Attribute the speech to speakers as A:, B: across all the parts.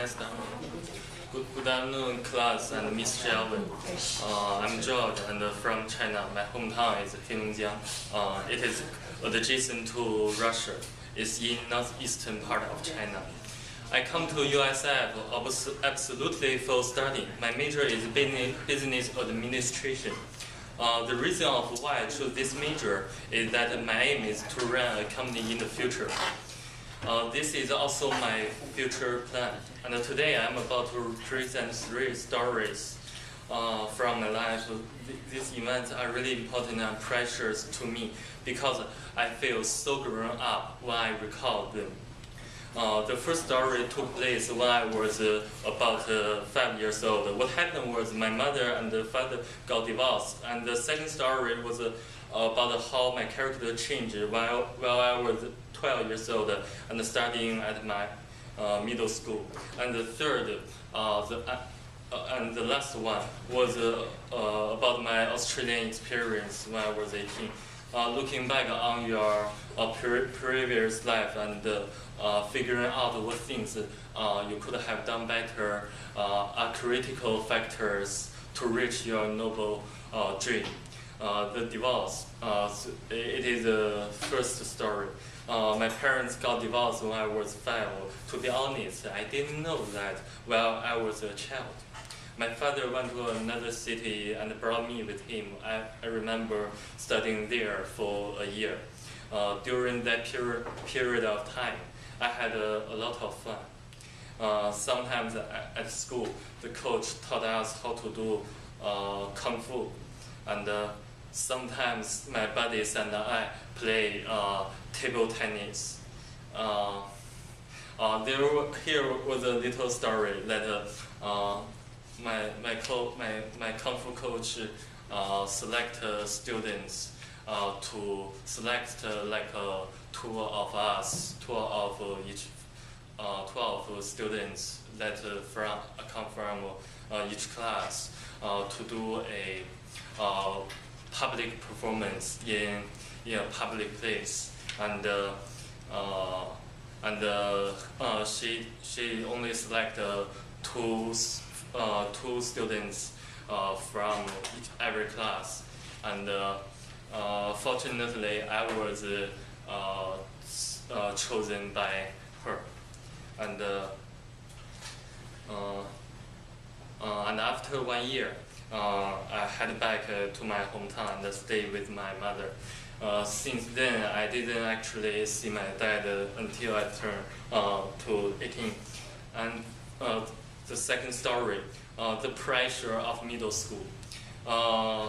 A: can start. Good afternoon, class and Miss Xiaowen. I'm George and from China. My hometown is Heilongjiang. It is adjacent to Russia. It's in northeastern part of China. I come to USF absolutely for studying. My major is business administration. The reason of why I chose this major is that my aim is to run a company in the future. This is also my future plan. And today I'm about to present 3 stories from my life. These events are really important and precious to me because I feel so grown up when I recall them. The first story took place when I was about 5 years old. What happened was my mother and father got divorced. And the second story was about how my character changed while I was 12 years old and studying at my middle school. And the third, and the last one was about my Australian experience when I was 18. Looking back on your previous life and figuring out what things you could have done better are critical factors to reach your noble dream. The divorce, it is the first story. My parents got divorced when I was 5. To be honest, I didn't know that while I was a child. My father went to another city and brought me with him. I remember studying there for a year. During that period of time, I had a lot of fun. Sometimes at school, the coach taught us how to do kung fu, and sometimes my buddies and I play table tennis. Here was a little story that my kung fu coach select students to select like 2 of us, 2 of each, 12 students that come from each class to do a public performance in a public place, and she only select 2 students from every class, and fortunately I was chosen by her, and after 1 year I head back to my hometown and stay with my mother. Since then I didn't actually see my dad until I turned to 18. And the second story, the pressure of middle school.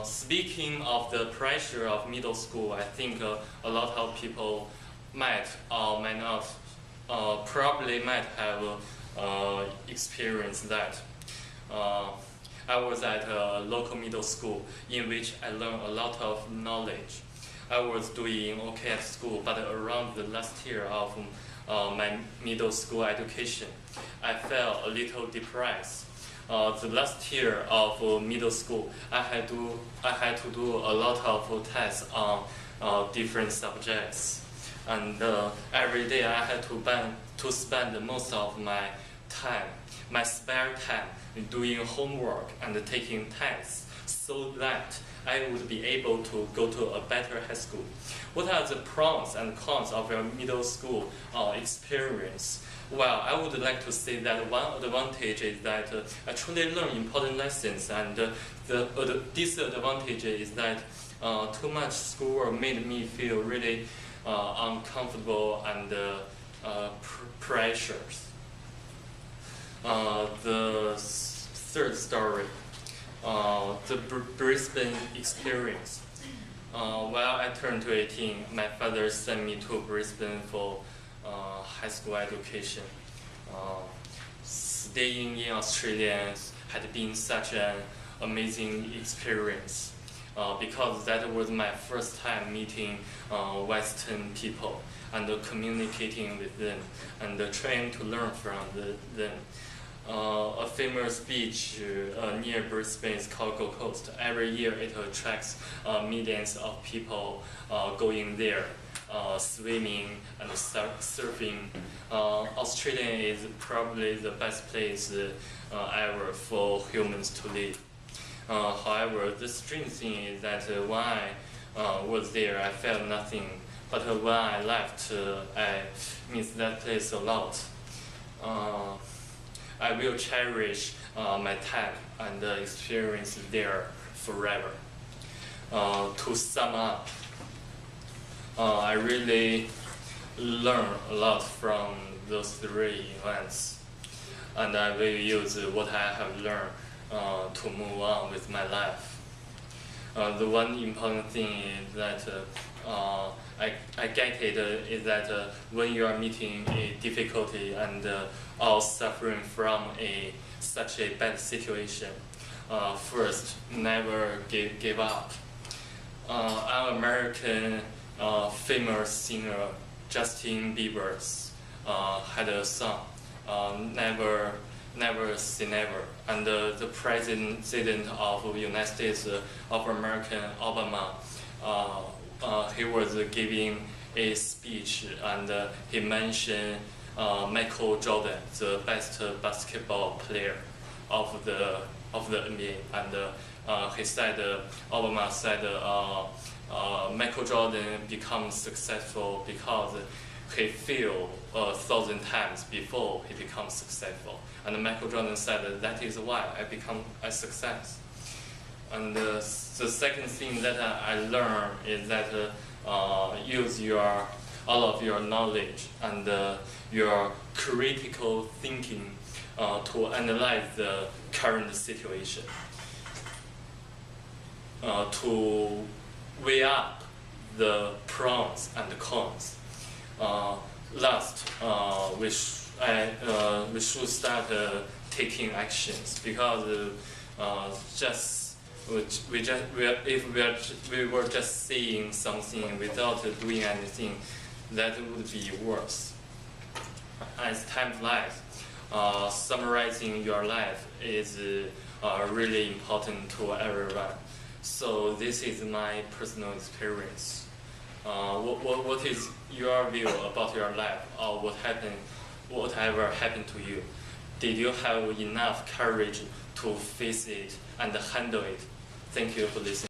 A: Speaking of the pressure of middle school, I think a lot of people might or might not, probably might have experienced that. I was at a local middle school in which I learned a lot of knowledge. I was doing okay at school, but around the last year of my middle school education, I felt a little depressed. The last year of middle school, I had to do a lot of tests on different subjects, and every day I had to spend most of my time, my spare time, doing homework and taking tests, so that I would be able to go to a better high school. What are the pros and cons of your middle school experience? Well, I would like to say that one advantage is that I truly learned important lessons, and the disadvantage is that too much schoolwork made me feel really uncomfortable and pressures. The third story, the Brisbane experience. While I turned to 18, my father sent me to Brisbane for high school education. Staying in Australia had been such an amazing experience because that was my first time meeting Western people and communicating with them and trying to learn from them. A famous beach near Brisbane is called Gold Coast. Every year it attracts millions of people going there. swimming and surfing. Australia is probably the best place ever for humans to live. However, the strange thing is that when I was there, I felt nothing. But when I left, I miss that place a lot. I will cherish my time and the experience there forever. To sum up, I really learned a lot from those 3 events, and I will use what I have learned to move on with my life. The one important thing is that I get it is that when you are meeting a difficulty and or suffering from such a bad situation, first, never give up. Our American famous singer Justin Bieber had a song, Never Say Never, and the president of the United States of America, Obama, he was giving a speech, and he mentioned Michael Jordan, the best basketball player of the NBA, and he said, Obama said, Michael Jordan becomes successful because he failed 1,000 times before he becomes successful. And Michael Jordan said, that is why I become a success. And the second thing that I learned is that use all of your knowledge and your critical thinking to analyze the current situation, to weigh up the pros and the cons. Last, we should start taking actions, because if we were just saying something without doing anything, that would be worse. As time flies, summarizing your life is really important to everyone. So this is my personal experience. What is your view about your life, or whatever happened to you? Did you have enough courage to face it and handle it? Thank you for listening.